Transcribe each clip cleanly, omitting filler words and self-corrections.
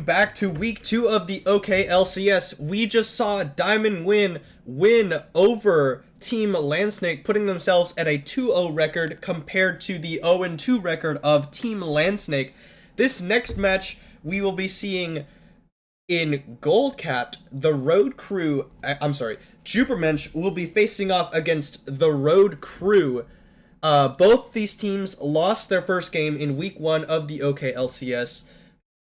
back to week 2 of the OKLCS. We just saw Diamond win over Team Landsnake, putting themselves at a 2-0 record compared to the 0-2 record of Team Landsnake. This next match we will be seeing in Gold Capped, the Road Crew, Jubermensch will be facing off against the Road Crew. Both these teams lost their first game in week 1 of the OKLCS.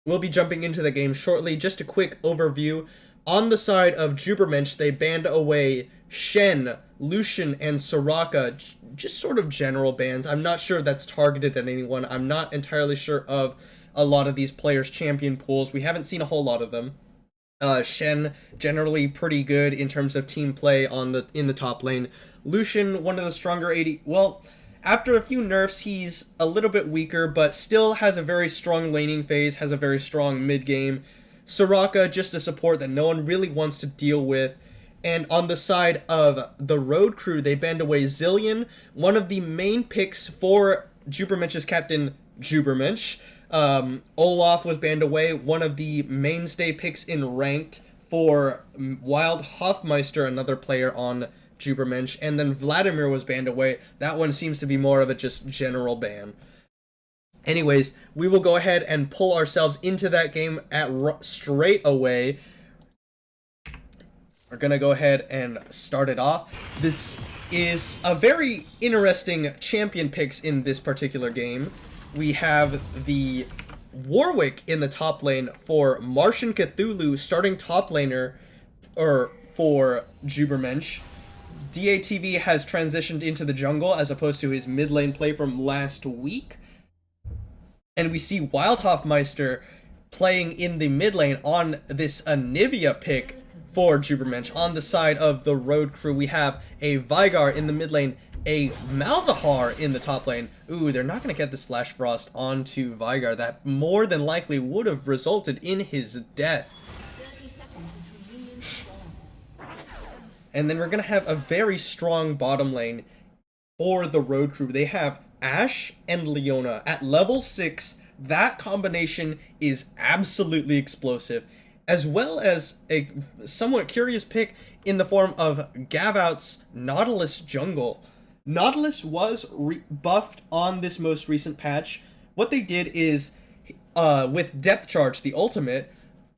We'll be jumping into the game shortly. Just a quick overview. On the side of Jubermensch, they banned away Shen, Lucian, and Soraka. Just sort of general bans. I'm not sure that's targeted at anyone. I'm not entirely sure of a lot of these players' champion pools. We haven't seen a whole lot of them. Shen, generally pretty good in terms of team play in the top lane. Lucian, one of the stronger AD. Well, after a few nerfs, he's a little bit weaker, but still has a very strong laning phase, has a very strong mid-game. Soraka, just a support that no one really wants to deal with. And on the side of the Road Crew, they banned away Zillion, one of the main picks for Jubermensch's captain, Jubermensch. Olaf was banned away, one of the mainstay picks in ranked for Wild Hoffmeister, another player on Jubermensch, and then Vladimir was banned away. That one seems to be more of a just general ban. Anyways, we will go ahead and pull ourselves into that game straight away. We're gonna go ahead and start it off. This is a very interesting champion picks in this particular game. We have the Warwick in the top lane for Martian Cthulhu, starting top laner for Jubermensch. DATV has transitioned into the jungle as opposed to his mid lane play from last week. And we see Wild Hoffmeister playing in the mid lane on this Anivia pick for Jubermensch. On the side of the Road Crew, we have a Veigar in the mid lane, a Malzahar in the top lane. Ooh, they're not going to get this Flash Frost onto Veigar. That more than likely would have resulted in his death. And then we're going to have a very strong bottom lane for the Road Crew. They have Ashe and Leona at level 6. That combination is absolutely explosive, as well as a somewhat curious pick in the form of Gavout's Nautilus Jungle. Nautilus was buffed on this most recent patch. What they did is, with Depth Charge, the ultimate,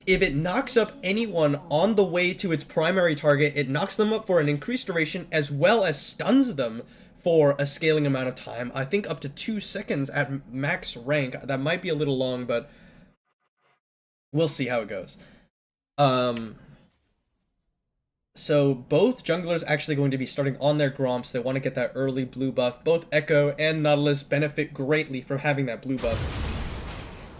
if it knocks up anyone on the way to its primary target, it knocks them up for an increased duration as well as stuns them for a scaling amount of time. I think up to 2 seconds at max rank. That might be a little long, but we'll see how it goes. So both junglers actually going to be starting on their Gromps. They want to get that early blue buff. Both Echo and Nautilus benefit greatly from having that blue buff.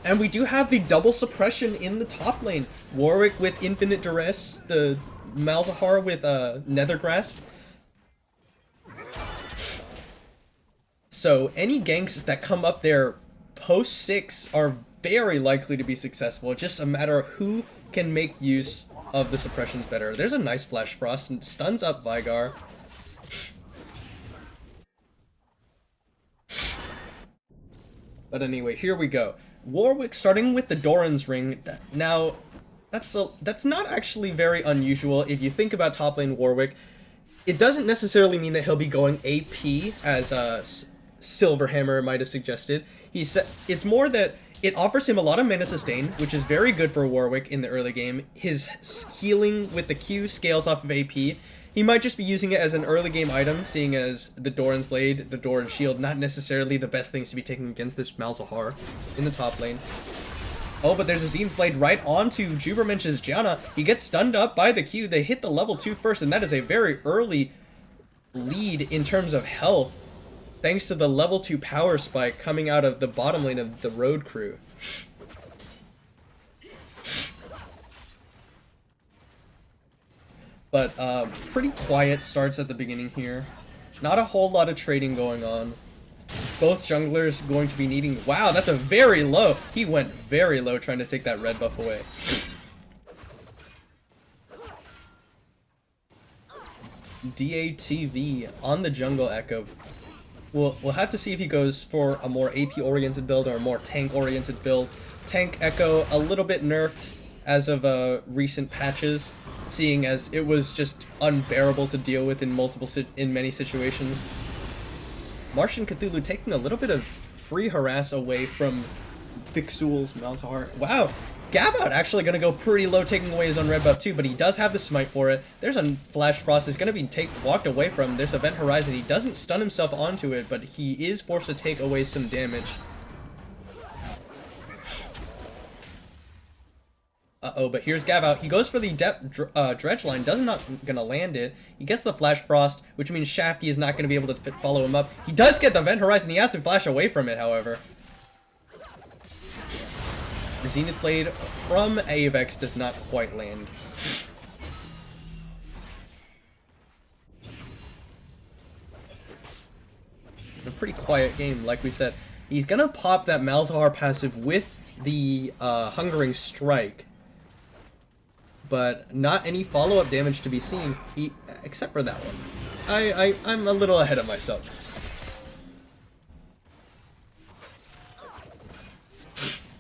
And we do have the double suppression in the top lane. Warwick with Infinite Duress, the Malzahar with Nether Grasp. So any ganks that come up there post 6 are very likely to be successful. It's just a matter of who can make use of the suppressions better. There's a nice Flash Frost and stuns up Veigar. But anyway, here we go. Warwick starting with the Doran's Ring. Now, that's not actually very unusual if you think about top lane Warwick. It doesn't necessarily mean that he'll be going AP, as Silverhammer might have suggested. It's more that it offers him a lot of mana sustain, which is very good for Warwick in the early game. His healing with the Q scales off of AP. He might just be using it as an early game item, seeing as the Doran's Blade, the Doran's Shield, not necessarily the best things to be taken against this Malzahar in the top lane. Oh, but there's a Zenith Blade right onto Jubermensch's Janna. He gets stunned up by the Q. They hit the level 2 first, and that is a very early lead in terms of health, thanks to the level 2 power spike coming out of the bottom lane of the Road Crew. But pretty quiet starts at the beginning here. Not a whole lot of trading going on. Both junglers going to be needing... Wow, that's a very low. He went very low trying to take that red buff away. DATV on the jungle Echo. We'll have to see if he goes for a more AP-oriented build or a more tank-oriented build. Tank Echo a little bit nerfed as of recent patches, seeing as it was just unbearable to deal with in many situations. Martian Cthulhu taking a little bit of free harass away from Vixul's Malzahar. Wow, Gavout actually going to go pretty low, taking away his own red buff too, but he does have the smite for it. There's a Flash Frost is going to be walked away from. There's Event Horizon. He doesn't stun himself onto it, but he is forced to take away some damage. Uh-oh, but here's Gavout. He goes for the Dredge line, not gonna land it. He gets the Flash Frost, which means Shafty is not gonna be able to follow him up. He does get the Event Horizon. He has to flash away from it, however. The Zenith Blade from Avex does not quite land. A pretty quiet game, like we said. He's gonna pop that Malzahar passive with the Hungering Strike, but not any follow-up damage to be seen, except for that one. I'm a little ahead of myself.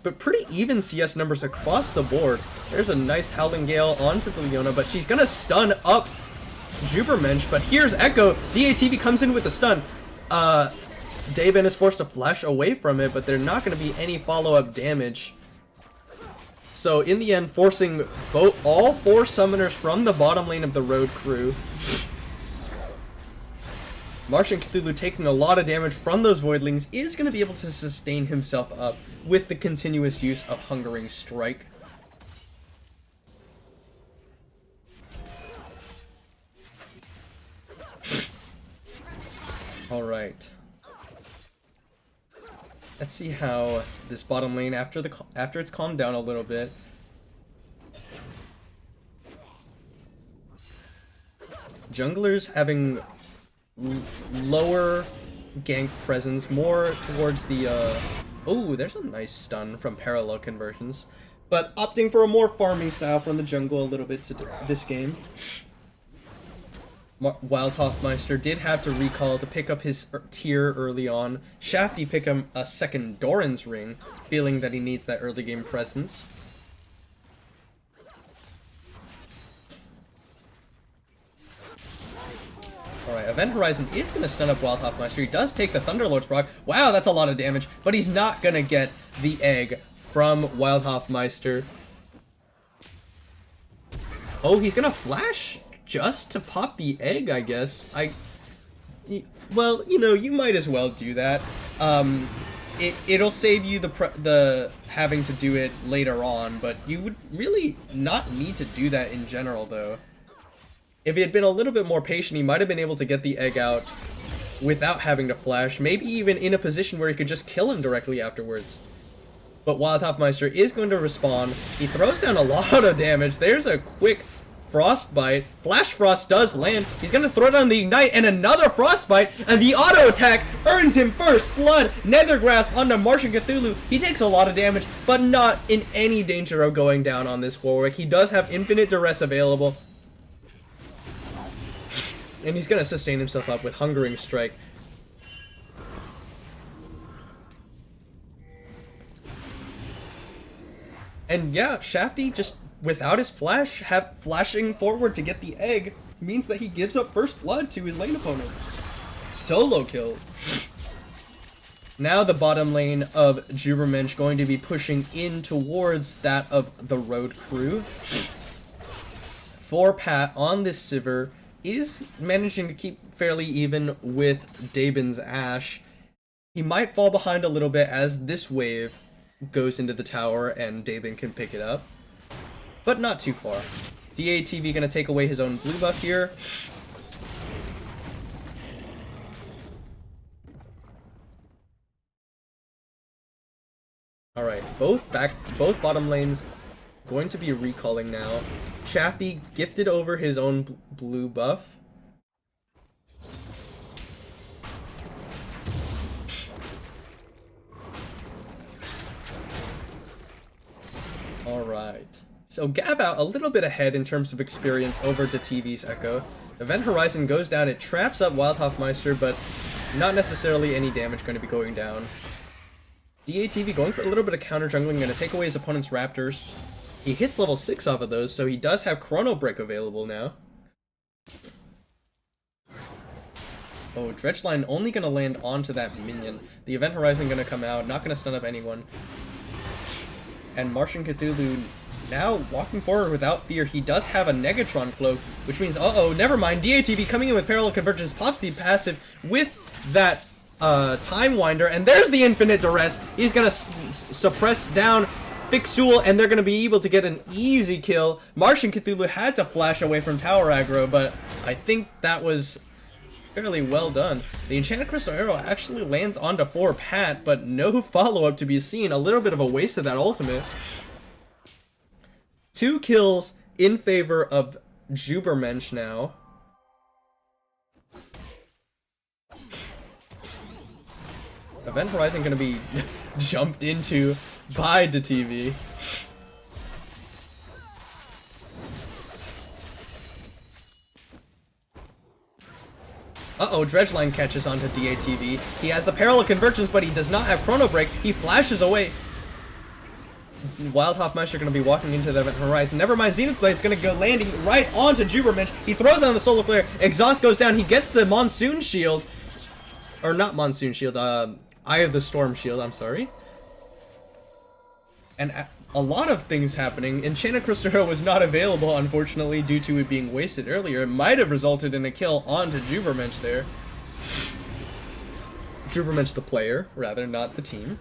But pretty even CS numbers across the board. There's a nice Howling Gale onto the Leona, but she's gonna stun up Jubermensch, but here's Echo. DATV comes in with the stun. Daben is forced to flash away from it, but there's not going to be any follow-up damage. So in the end, forcing all 4 summoners from the bottom lane of the road crew. Martian Cthulhu taking a lot of damage from those Voidlings is going to be able to sustain himself up with the continuous use of Hungering Strike. Alright. Let's see how this bottom lane, after it's calmed down a little bit. Junglers having lower gank presence, more towards the, oh, there's a nice stun from parallel conversions. But opting for a more farming style from the jungle a little bit to this game. Wild Hoffmeister did have to recall to pick up his tier early on. Shafty pick him a second Doran's Ring, feeling that he needs that early game presence. Alright, Event Horizon is going to stun up Wild Hoffmeister. He does take the Thunderlord's proc. Wow, that's a lot of damage, but he's not going to get the egg from Wild Hoffmeister. Oh, he's going to flash? Just to pop the egg, I guess. Well, you know, you might as well do that. It'll save you the having to do it later on, but you would really not need to do that in general, though. If he had been a little bit more patient, he might have been able to get the egg out without having to flash, maybe even in a position where he could just kill him directly afterwards. But Wild Hoffmeister is going to respawn. He throws down a lot of damage. There's a quick Frostbite. Flash Frost does land. He's gonna throw down the Ignite and another Frostbite, and the auto attack earns him first blood. Nether Grasp onto Martian Cthulhu. He takes a lot of damage, but not in any danger of going down on this Warwick. He does have infinite duress available, and he's gonna sustain himself up with Hungering Strike. And yeah, Shafty just without his flash, flashing forward to get the egg means that he gives up first blood to his lane opponent. Solo kill. Now the bottom lane of Jubermensch going to be pushing in towards that of the road crew. 4Pat on this Sivir is managing to keep fairly even with Daben's Ash. He might fall behind a little bit as this wave goes into the tower and Daben can pick it up, but not too far. DATV gonna take away his own blue buff here. Alright, both bottom lanes going to be recalling now. Shafty gifted over his own blue buff. Alright. So Gavout a little bit ahead in terms of experience over to TV's Echo. Event Horizon goes down, it traps up Wild Hoffmeister, but not necessarily any damage going to be going down. DATV going for a little bit of counter jungling, going to take away his opponent's Raptors. He hits level 6 off of those, so he does have Chrono Break available now. Oh, Dredge Line only going to land onto that minion. The Event Horizon going to come out, not going to stun up anyone. And Martian Cthulhu now walking forward without fear. He does have a Negatron Cloak, which means, uh-oh, never mind. DATV coming in with Parallel Convergence, pops the passive with that Time Winder, and there's the Infinite Duress. He's going to suppress down Fixul, and they're going to be able to get an easy kill. Martian Cthulhu had to flash away from tower aggro, but I think that was fairly well done. The Enchanted Crystal Arrow actually lands onto 4 Pat, but no follow-up to be seen. A little bit of a waste of that ultimate. 2 kills in favor of Jubermensch now. Event Horizon going to be jumped into by DTV. Uh-oh, Dredgeline catches onto DATV. He has the Parallel Convergence, but he does not have Chrono Break. He flashes away. Wild Hoffmeister going to be walking into the Event Horizon. Never mind, Zenith Blade's going to go landing right onto Jubermensch. He throws down the Solar Flare. Exhaust goes down. He gets the Monsoon Shield. Or not Monsoon Shield, Eye of the Storm Shield, I'm sorry. And a lot of things happening. Enchanted Crystal Arrow was not available, unfortunately, due to it being wasted earlier. It might have resulted in a kill onto Jubermensch there. Jubermensch the player, rather, not the team.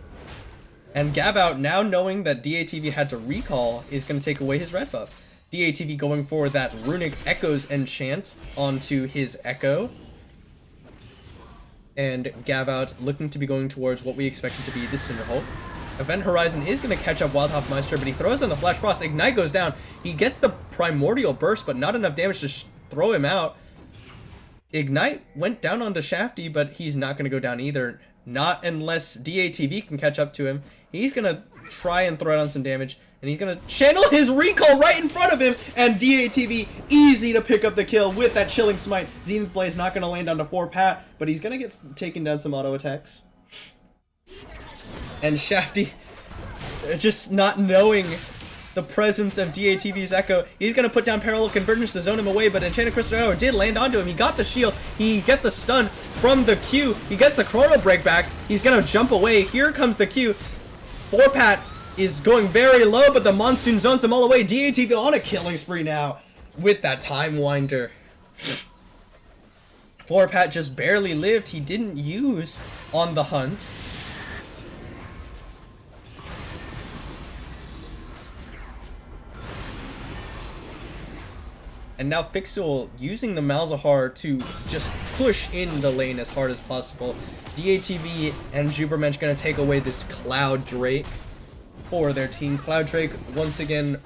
And Gavout, now knowing that DATV had to recall, is going to take away his red buff. DATV going for that Runic Echoes enchant onto his Echo. And Gavout looking to be going towards what we expected to be the Cinderhulk. Event Horizon is going to catch up Wild Hoffmeister, but he throws down the Flash Frost. Ignite goes down. He gets the Primordial Burst, but not enough damage to throw him out. Ignite went down onto Shafty, but he's not going to go down either. Not unless DATV can catch up to him. He's going to try and throw down some damage, and he's going to channel his recall right in front of him, and DATV easy to pick up the kill with that Chilling Smite. Zenith Blade's not going to land onto 4 Pat, but he's going to get taken down some auto attacks. And Shafty, just not knowing the presence of DATV's Echo, he's going to put down Parallel Convergence to zone him away, but Enchanted Crystal Arrow did land onto him. He got the shield, he gets the stun from the Q, he gets the Chrono Break back, he's going to jump away. Here comes the Q. 4 Pat is going very low, but the Monsoon zones him all away. DATV on a killing spree now with that Time Winder. 4 Pat just barely lived. He didn't use on the hunt. And now Fixul using the Malzahar to just push in the lane as hard as possible. DATV and Jubermensch going to take away this Cloud Drake for their team. Cloud Drake, once again,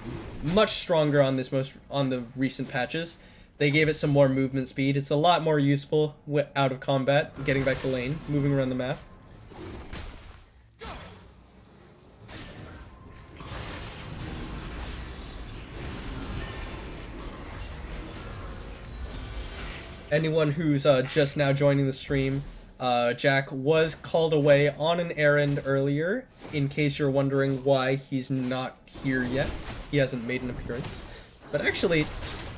much stronger on the recent patches. They gave it some more movement speed. It's a lot more useful out of combat, getting back to lane, moving around the map. Anyone who's just now joining the stream, Jack was called away on an errand earlier, in case you're wondering why he's not here yet. He hasn't made an appearance. But actually,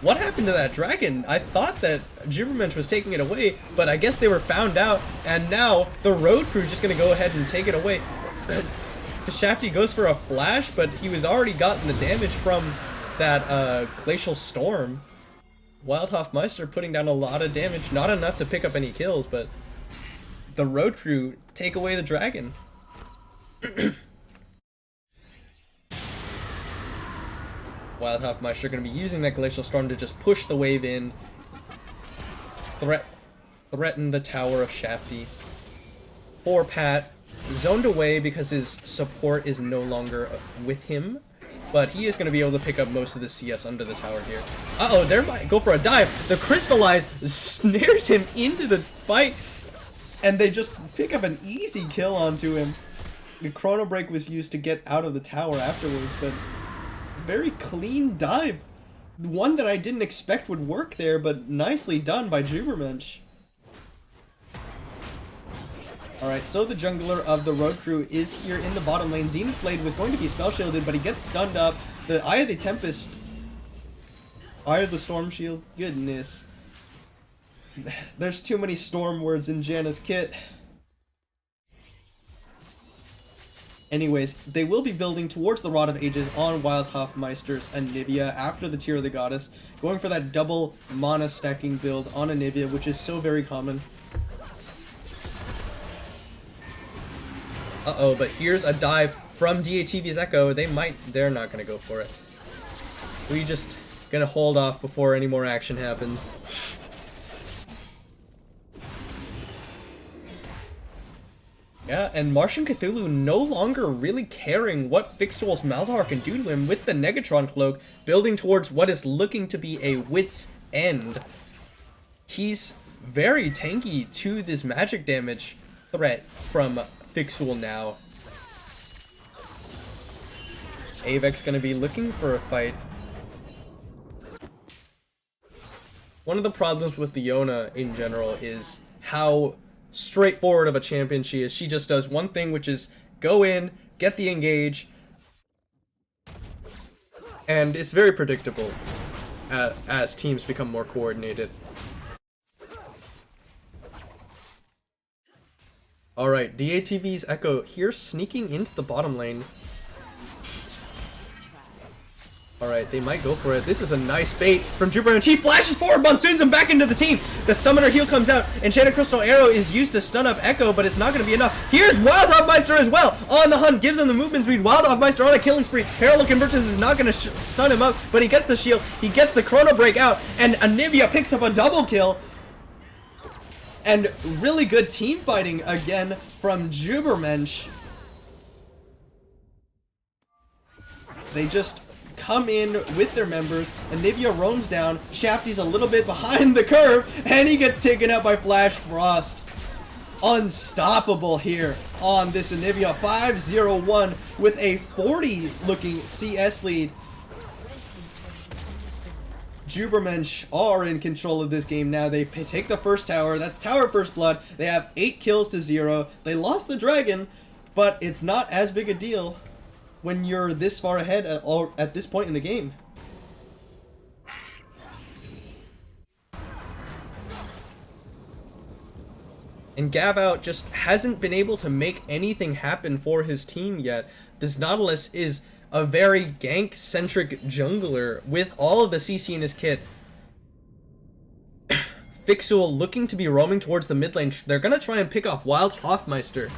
what happened to that dragon? I thought that Jubermensch was taking it away, but I guess they were found out, and now the road crew just going to go ahead and take it away. The Shafty goes for a flash, but he was already gotten the damage from that Glacial Storm. Wild Hoffmeister putting down a lot of damage, not enough to pick up any kills, but the road crew take away the dragon. Wild Hoffmeister going to be using that Glacial Storm to just push the wave in, threaten the tower of Shafty. 4 Pat zoned away because his support is no longer with him. But he is going to be able to pick up most of the CS under the tower here. Uh-oh, there might go for a dive. The Crystallize snares him into the fight, and they just pick up an easy kill onto him. The Chrono Break was used to get out of the tower afterwards, but very clean dive. One that I didn't expect would work there, but nicely done by Jubermensch. Alright, so the jungler of the road crew is here in the bottom lane. Zenith Blade was going to be spell shielded, but he gets stunned up. The Eye of the Tempest... Eye of the Storm Shield? Goodness. There's too many storm words in Janna's kit. Anyways, they will be building towards the Rod of Ages on Wild Hofmeister's Anivia after the Tear of the Goddess, going for that double mana stacking build on Anivia, which is so very common. Uh-oh, but here's a dive from DATV's Echo. They're not gonna go for it. We just gonna hold off before any more action happens. Yeah, and Martian Cthulhu no longer really caring what Fixual's Malzahar can do to him with the Negatron Cloak, building towards what is looking to be a wit's end. He's very tanky to this magic damage threat from Fixual now. Avex gonna be looking for a fight. One of the problems with Leona in general is how straightforward of a champion she is. She just does one thing, which is go in, get the engage, and it's very predictable as teams become more coordinated. Alright, DATV's Echo here sneaking into the bottom lane. Alright, they might go for it. This is a nice bait from Jupiter, and he flashes forward, monsoons him back into the team. The Summoner heal comes out, Enchanted Crystal Arrow is used to stun up Echo, but it's not going to be enough. Here's Wild Hofmeister as well, on the hunt, gives him the movement speed. Wild Hofmeister on a killing spree. Herald Convergence is not going to stun him up, but he gets the shield, he gets the Chrono Break out, and Anivia picks up a double kill. And really good team fighting again from Jubermensch. They just come in with their members. Anivia roams down. Shafty's a little bit behind the curve, and he gets taken out by Flash Frost. Unstoppable here on this Anivia 5-0-1 with a 40-looking CS lead. Jubermensch are in control of this game now. They take the first tower. That's Tower First Blood. They have 8 kills to 0. They lost the dragon, but it's not as big a deal when you're this far ahead at this point in the game. And Gavout just hasn't been able to make anything happen for his team yet. This Nautilus is a very gank-centric jungler with all of the CC in his kit. Fixual looking to be roaming towards the mid lane. They're gonna try and pick off Wild Hofmeister.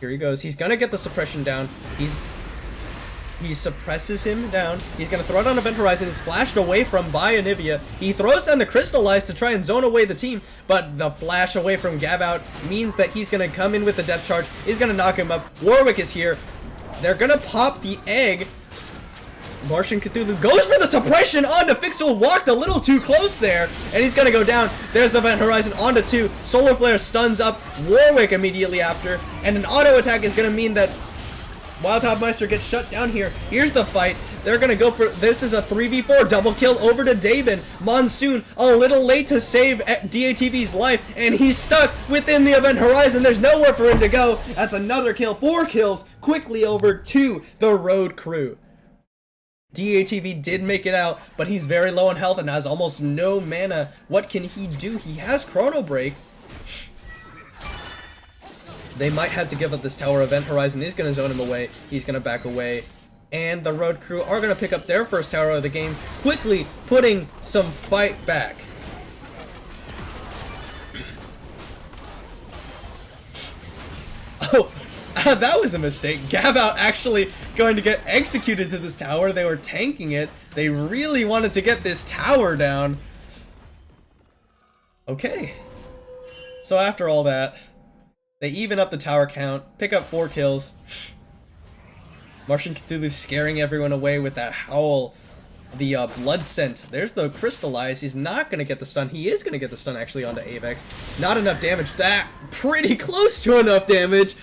Here he goes. He's gonna get the suppression down. He suppresses him down. He's gonna throw it on Event Horizon. It's flashed away from by Anivia. He throws down the Crystallize to try and zone away the team, but the flash away from Gavout means that he's gonna come in with the depth charge. He's gonna knock him up. Warwick is here. They're gonna pop the egg. Martian Cthulhu goes for the suppression onto Fixual, walked a little too close there, and he's gonna go down. There's Event Horizon onto 2. Solar Flare stuns up Warwick immediately after, and an auto attack is gonna mean that Wild Hofmeister gets shut down here. Here's the fight. They're gonna go for this. Is a 3v4 double kill over to Daven. Monsoon a little late to save DATV's life, and he's stuck within the Event Horizon. There's nowhere for him to go. That's another kill. 4 kills quickly over to the road crew. DATV did make it out, but he's very low on health and has almost no mana. What can he do? He has Chrono Break. They might have to give up this tower. Event Horizon is going to zone him away. He's going to back away. And the road crew are going to pick up their first tower of the game, quickly putting some fight back. Oh, that was a mistake. Gavout actually going to get executed to this tower. They were tanking it. They really wanted to get this tower down. Okay. So after all that, they even up the tower count, pick up 4 kills. Martian Cthulhu scaring everyone away with that howl. The blood scent. There's the Crystallize. He's not going to get the stun. He is going to get the stun actually onto Avex. Not enough damage. That pretty close to enough damage.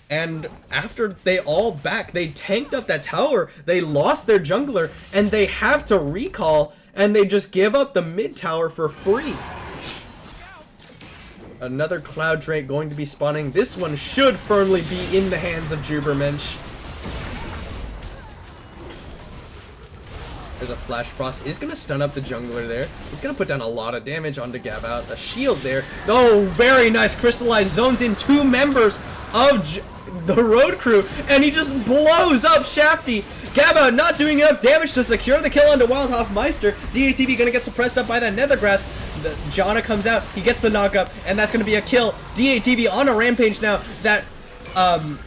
And after they all back, they tanked up that tower, they lost their jungler, and they have to recall, and they just give up the mid tower for free. Another Cloud Drake going to be spawning. This one should firmly be in the hands of Jubermensch. There's a Flash Frost. Is going to stun up the jungler there. He's going to put down a lot of damage onto Gabout. A shield there. Oh, very nice. Crystallized zones in 2 members of the road crew. And he just blows up Shafty. Gabout not doing enough damage to secure the kill onto Wildhoffmeister. DATV going to get suppressed up by that Nether Grasp. Janna comes out. He gets the knockup. And that's going to be a kill. DATV on a rampage now. That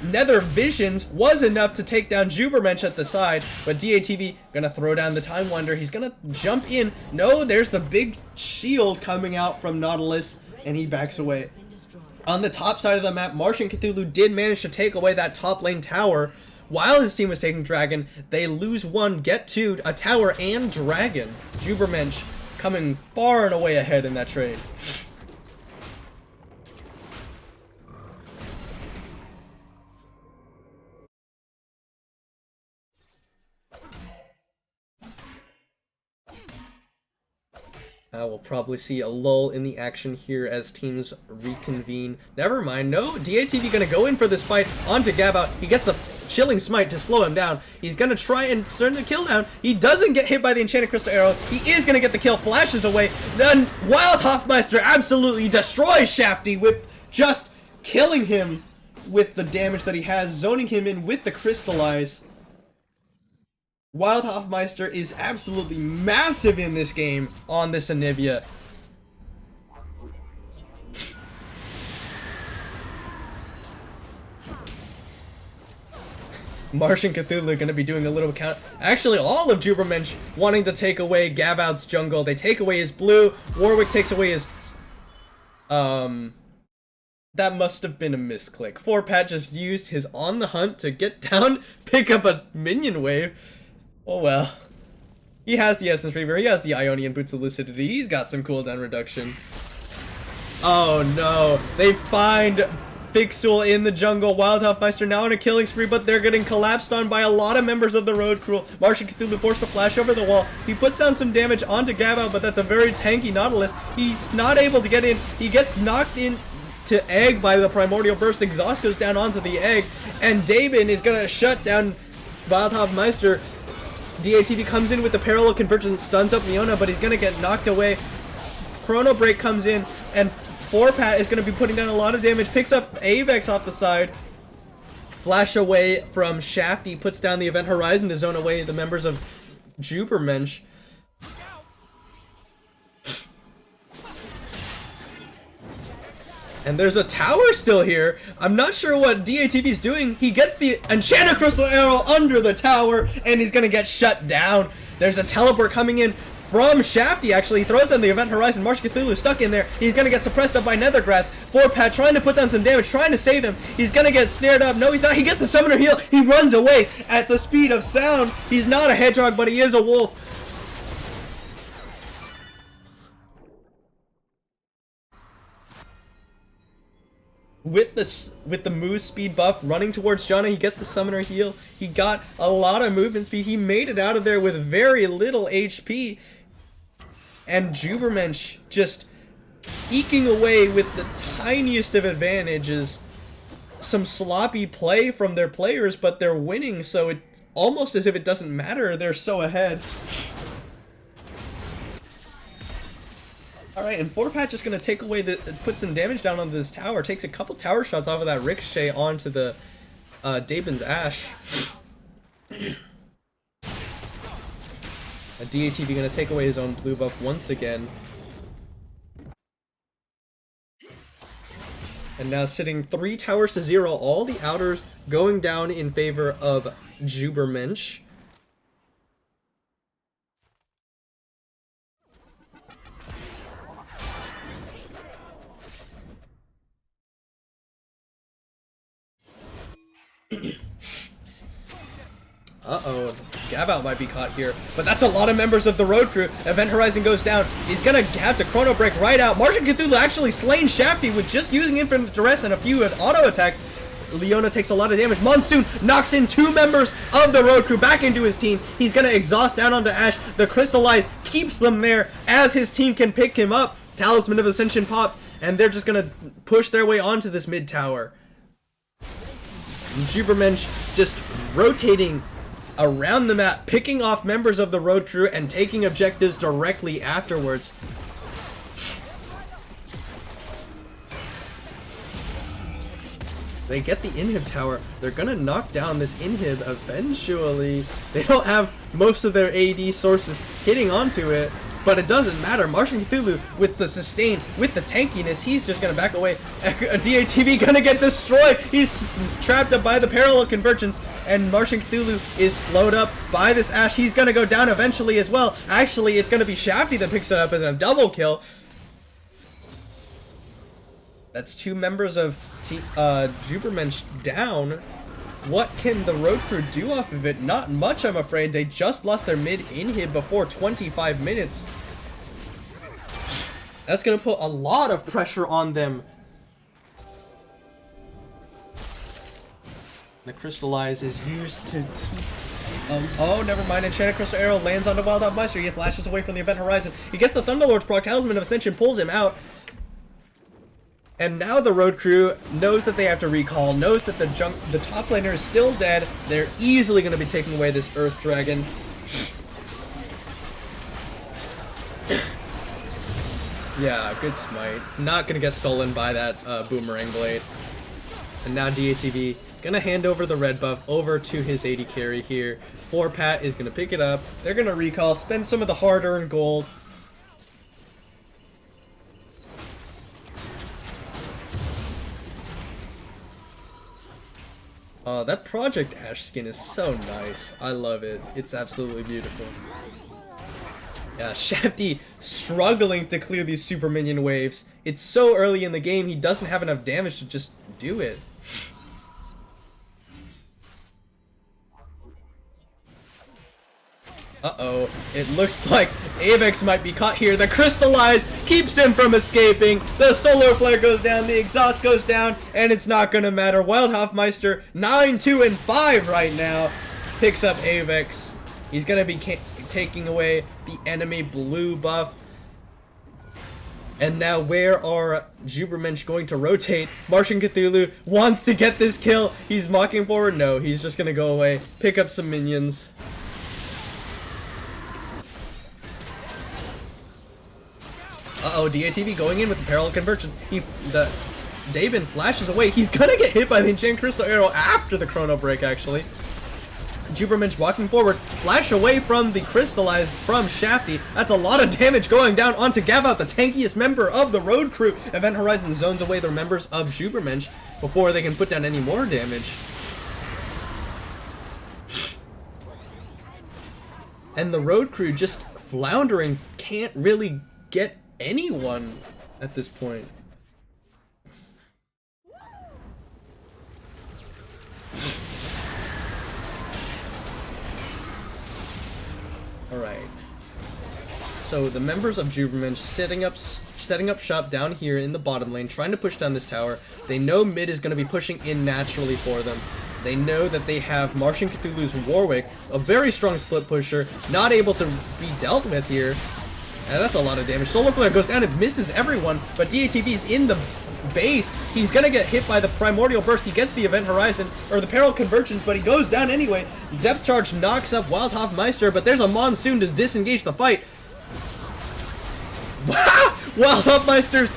Nether Visions was enough to take down Jubermensch at the side, but DATV gonna throw down the Time Wander. He's gonna jump in. No, there's the big shield coming out from Nautilus, and he backs away. On the top side of the map, Martian Cthulhu did manage to take away that top lane tower. While his team was taking Dragon, they lose 1, get 2, a tower and Dragon. Jubermensch coming far and away ahead in that trade. We'll probably see a lull in the action here as teams reconvene. Never mind. No, DATV gonna go in for this fight onto Gabout. He gets the Chilling Smite to slow him down. He's gonna try and turn the kill down. He doesn't get hit by the Enchanted Crystal Arrow. He is gonna get the kill. Flashes away. Then Wildhoffmeister absolutely destroys Shafty with just killing him with the damage that he has, zoning him in with the Crystallize. Wildhoffmeister is absolutely massive in this game on this Anivia. Martian Cthulhu gonna be doing a little count. Actually, all of Jubermensch wanting to take away Gabout's jungle. They take away his blue. Warwick takes away his... That must have been a misclick. 4Pat just used his On the Hunt to get down, pick up a minion wave. Oh well. He has the Essence Reaver, he has the Ionian Boots of Lucidity, he's got some cooldown reduction. Oh no, they find Fixul in the jungle. Wildhoffmeister now on a killing spree, but they're getting collapsed on by a lot of members of the road crew. Martian Cthulhu forced to flash over the wall. He puts down some damage onto Gabout, but that's a very tanky Nautilus. He's not able to get in. He gets knocked in to egg by the Primordial Burst. Exhaust goes down onto the egg, and Daemon is gonna shut down Wildhoffmeister. DATV comes in with the Parallel Convergence, stuns up Leona, but he's gonna get knocked away. Chrono Break comes in, and 4Pat is gonna be putting down a lot of damage, picks up Avex off the side. Flash away from Shafty, puts down the Event Horizon to zone away the members of Jubermensch. And there's a tower still here. I'm not sure what DATV's doing. He gets the Enchanted Crystal Arrow under the tower, and he's gonna get shut down. There's a teleport coming in from Shafty, actually. He throws down the Event Horizon. Martian Cthulhu stuck in there. He's gonna get suppressed up by Nethergrass. 4Pat trying to put down some damage, trying to save him. He's gonna get snared up. No, he's not. He gets the Summoner Heal. He runs away at the speed of sound. He's not a hedgehog, but he is a wolf. With the move speed buff running towards Janna, he gets the Summoner Heal. He got a lot of movement speed. He made it out of there with very little HP. And Jubermensch just eking away with the tiniest of advantages. Some sloppy play from their players, but they're winning, so it's almost as if it doesn't matter. They're so ahead. Alright, and 4Pat just gonna take away put some damage down on this tower, takes a couple tower shots off of that ricochet onto the Daemon's Ash. A DATV gonna take away his own blue buff once again. And now sitting 3 towers to 0, all the outers going down in favor of Jubermensch. Uh-oh, Gabout might be caught here, but that's a lot of members of the road crew. Event Horizon goes down. He's gonna have to Chrono Break right out. Martian Cthulhu actually slain Shafty with just using Infinite Duress and a few auto attacks. Leona takes a lot of damage. Monsoon knocks in 2 members of the road crew back into his team. He's gonna exhaust down onto Ashe. The Crystallize keeps them there as his team can pick him up. Talisman of Ascension pop, and they're just gonna push their way onto this mid tower. Jubermensch just rotating around the map, picking off members of the road crew and taking objectives directly afterwards. They get the inhib tower. They're gonna knock down this inhib eventually. They don't have most of their AD sources hitting onto it, but it doesn't matter. Martian Cthulhu with the sustain, with the tankiness, he's just gonna back away. DATV gonna get destroyed. He's trapped up by the parallel convergence, and Martian Cthulhu is slowed up by this Ashe. He's gonna go down eventually as well. Actually, it's gonna be Shafty that picks it up as a double kill. That's 2 members of Jubermensch down. What can the road crew do off of it? Not much, I'm afraid. They just lost their mid inhib before 25 minutes. That's going to put a lot of pressure on them. The Crystallize is used to keep... oh, never mind. Enchanted Crystal Arrow lands onto Wild Hog Meister. He flashes away from the Event Horizon. He gets the Thunderlord's proc. Talisman of Ascension pulls him out. And now the road crew knows that they have to recall, knows that the top laner is still dead. They're easily going to be taking away this Earth Dragon. Yeah, good smite. Not going to get stolen by that Boomerang Blade. And now DATV going to hand over the red buff over to his AD carry here. Pat is going to pick it up. They're going to recall, spend some of the hard-earned gold. That Project Ashe skin is so nice. I love it. It's absolutely beautiful. Yeah, Shafty struggling to clear these super minion waves. It's so early in the game, he doesn't have enough damage to just do it. Uh-oh, it looks like Avex might be caught here. The Crystallize keeps him from escaping. The Solar Flare goes down, the Exhaust goes down, and it's not gonna matter. Wild Hofmeister, 9-2-5 right now, picks up Avex. He's gonna be taking away the enemy blue buff. And now where are Jubermensch going to rotate? Martian Cthulhu wants to get this kill. He's mocking forward. No, he's just gonna go away, pick up some minions. Uh-oh, DATV going in with the parallel convergence. The Daven flashes away. He's gonna get hit by the Enchanted Crystal Arrow after the Chrono Break, actually. Jubermensch walking forward, flash away from the Crystallize from Shafty. That's a lot of damage going down onto Gavout, the tankiest member of the road crew. Event Horizon zones away the members of Jubermensch before they can put down any more damage. And the road crew just floundering, can't really get anyone at this point. Alright. So the members of Jubermensch setting up shop down here in the bottom lane, trying to push down this tower. They know mid is going to be pushing in naturally for them. They know that they have Martian Cthulhu's Warwick, a very strong split pusher, not able to be dealt with here. And that's a lot of damage. Solar Flare goes down and misses everyone, but DATV's in the base. He's gonna get hit by the Primordial Burst. He gets the Event Horizon, or the Parallel Convergence, but he goes down anyway. Depth Charge knocks up Wild Hofmeister, but there's a Monsoon to disengage the fight. Wild Hofmeister's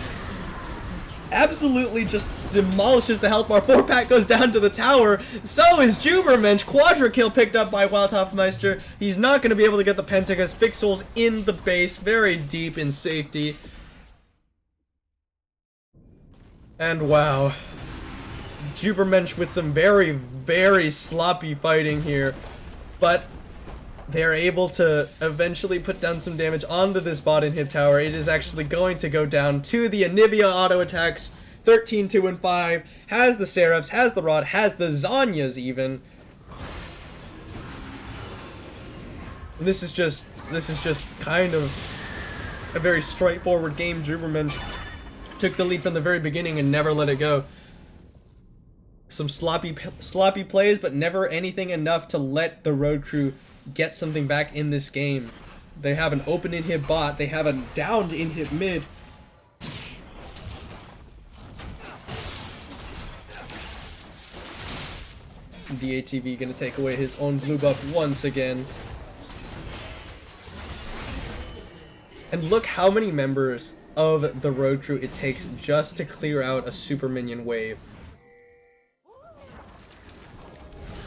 absolutely just demolishes the health bar. 4-pack goes down to the tower. So is Jubermensch. Quadra kill picked up by Wild Hofmeister. He's not going to be able to get the Pentagas. Fixel's in the base, very deep in safety. And wow. Jubermensch with some very, very sloppy fighting here. But they're able to eventually put down some damage onto this bot inhib tower. It is actually going to go down to the Anivia auto attacks. 13-2-5, has the Seraphs, has the Rod, has the Zanyas even. And this is just kind of a very straightforward game. Jubermensch took the lead from the very beginning and never let it go. Some sloppy plays, but never anything enough to let the road crew get something back in this game. They have an open inhib bot. They have a downed inhib mid. DATV gonna take away his own blue buff once again. And look how many members of the road crew it takes just to clear out a super minion wave.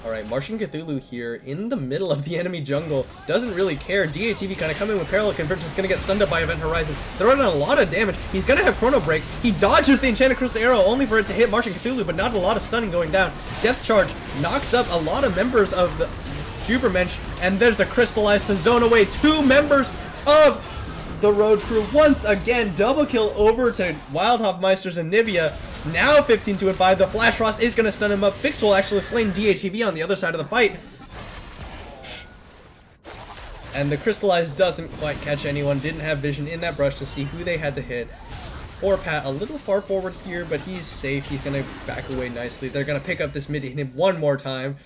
Alright, Martian Cthulhu here in the middle of the enemy jungle. Doesn't really care. DATV kind of coming with Parallel Convergence. Going to get stunned up by Event Horizon. They're running a lot of damage. He's going to have Chrono Break. He dodges the Enchanted Crystal Arrow only for it to hit Martian Cthulhu, but not a lot of stunning going down. Death Charge knocks up a lot of members of the Jubermensch, and there's the Crystallized to zone away 2 members of the road crew. Once again, double kill over to Wildhoffmeisters and Nivea. Now 15-5, the Flash Frost is going to stun him up. Fixel actually slain DATV on the other side of the fight. And the Crystallized doesn't quite catch anyone. Didn't have vision in that brush to see who they had to hit. Or Pat a little far forward here, but he's safe. He's going to back away nicely. They're going to pick up this mid inhib one more time.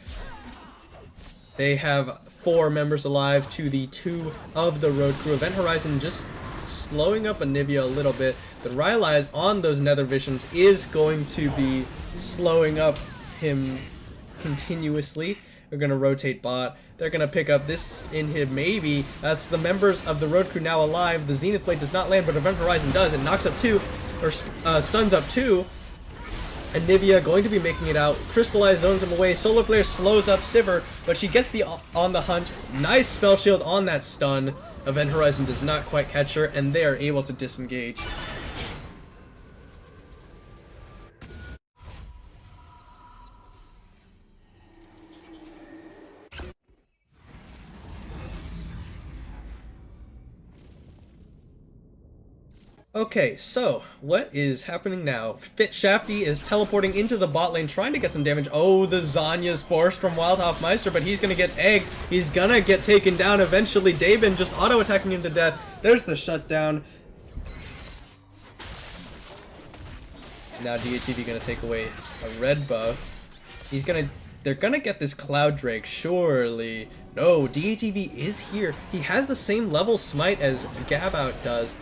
They have 4 members alive to the 2 of the road crew. Event Horizon just slowing up Anivia a little bit, but Rylai's on those nether visions is going to be slowing up him continuously. They're going to rotate bot. They're going to pick up this inhib maybe. That's the members of the road crew now alive. The Zenith Blade does not land, but Event Horizon does. It knocks up 2, or stuns up 2. Anivia going to be making it out. Crystallize zones him away. Solar Flare slows up Sivir, but she gets the on the hunt. Nice spell shield on that stun. Event Horizon does not quite catch her, and they are able to disengage. Okay, so what is happening now? Fit Shafty is teleporting into the bot lane, trying to get some damage. Oh, the Zanya's forced from Wildhoffmeister, but he's gonna get egged. He's gonna get taken down eventually. Daben just auto-attacking him to death. There's the shutdown. Now DATV gonna take away a red buff. They're gonna get this Cloud Drake, surely. No, DATV is here. He has the same level smite as Gabout does.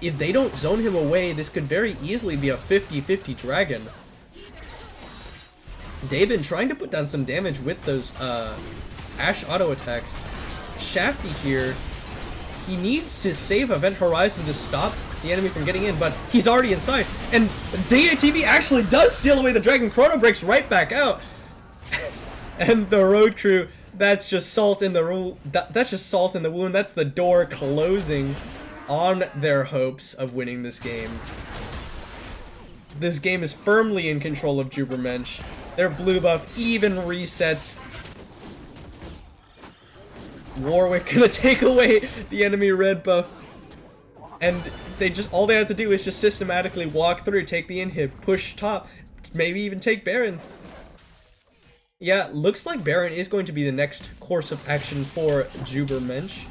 If they don't zone him away, this could very easily be a 50-50 dragon. Daben trying to put down some damage with those Ash auto attacks. Shafty here, he needs to save Event Horizon to stop the enemy from getting in, but he's already inside. And DATV actually does steal away the dragon. Chrono breaks right back out. And the road crew, that's just salt in the that's just salt in the wound. That's the door closing on their hopes of winning this game. This game is firmly in control of Jubermensch. Their blue buff even resets. Warwick gonna take away the enemy red buff. And all they have to do is just systematically walk through, take the inhib, push top, maybe even take Baron. Yeah, looks like Baron is going to be the next course of action for Jubermensch.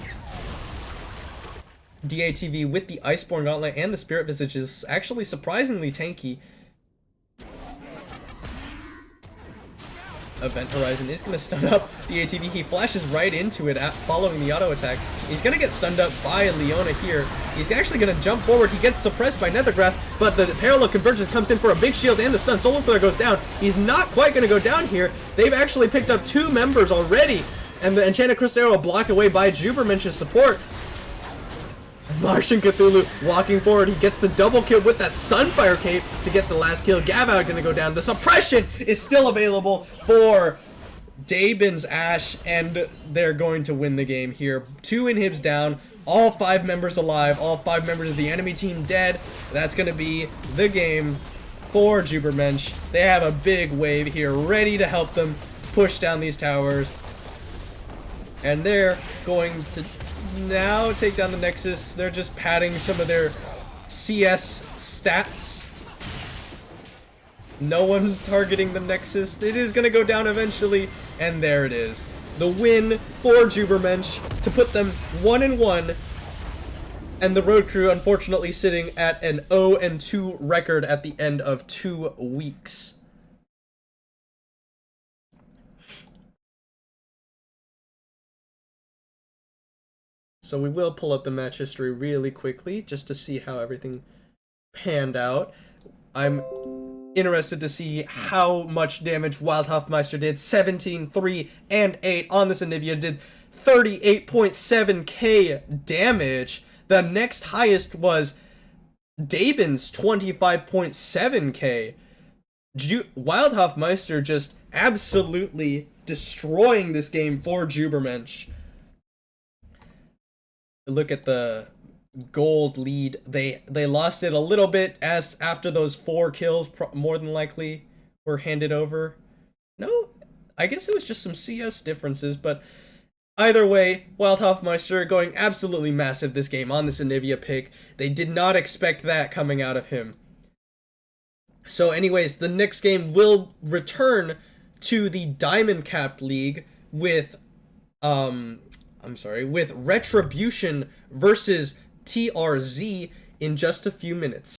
DATV with the Iceborne Gauntlet and the Spirit Visage is actually surprisingly tanky. Event Horizon is going to stun up DATV. He flashes right into it following the auto attack. He's going to get stunned up by Leona here. He's actually going to jump forward. He gets suppressed by Nethergrass, but the Parallel Convergence comes in for a big shield and the stun. Solar Flare goes down. He's not quite going to go down here. They've actually picked up 2 members already, and the Enchanted Crystal Arrow blocked away by Jubermensch's support. Martian Cthulhu walking forward. He gets the double kill with that Sunfire Cape to get the last kill. Gabout gonna go down. The suppression is still available for Daben's Ash, and they're going to win the game here. 2 inhibs down, all 5 members alive, all 5 members of the enemy team dead. That's gonna be the game for Jubermensch. They have a big wave here ready to help them push down these towers. And they're going to now take down the Nexus. They're just padding some of their CS stats. No one targeting the Nexus. It is going to go down eventually, and there it is. The win for Jubermensch to put them 1-1, and the road crew unfortunately sitting at an 0-2 record at the end of 2 weeks. So we will pull up the match history really quickly just to see how everything panned out. I'm interested to see how much damage Wildhoffmeister did. 17, 3, and 8 on this Anivia, did 38.7k damage. The next highest was Dabin's 25.7k. Wildhoffmeister just absolutely destroying this game for Jubermensch. Look at the gold lead. They lost it a little bit as after those 4 kills more than likely were handed over. No, I guess it was just some CS differences, but either way, Wildhoffmeister going absolutely massive this game on this Anivia pick. They did not expect that coming out of him. So anyways, the next game will return to the Diamond Capped League with with Retribution versus TRZ in just a few minutes.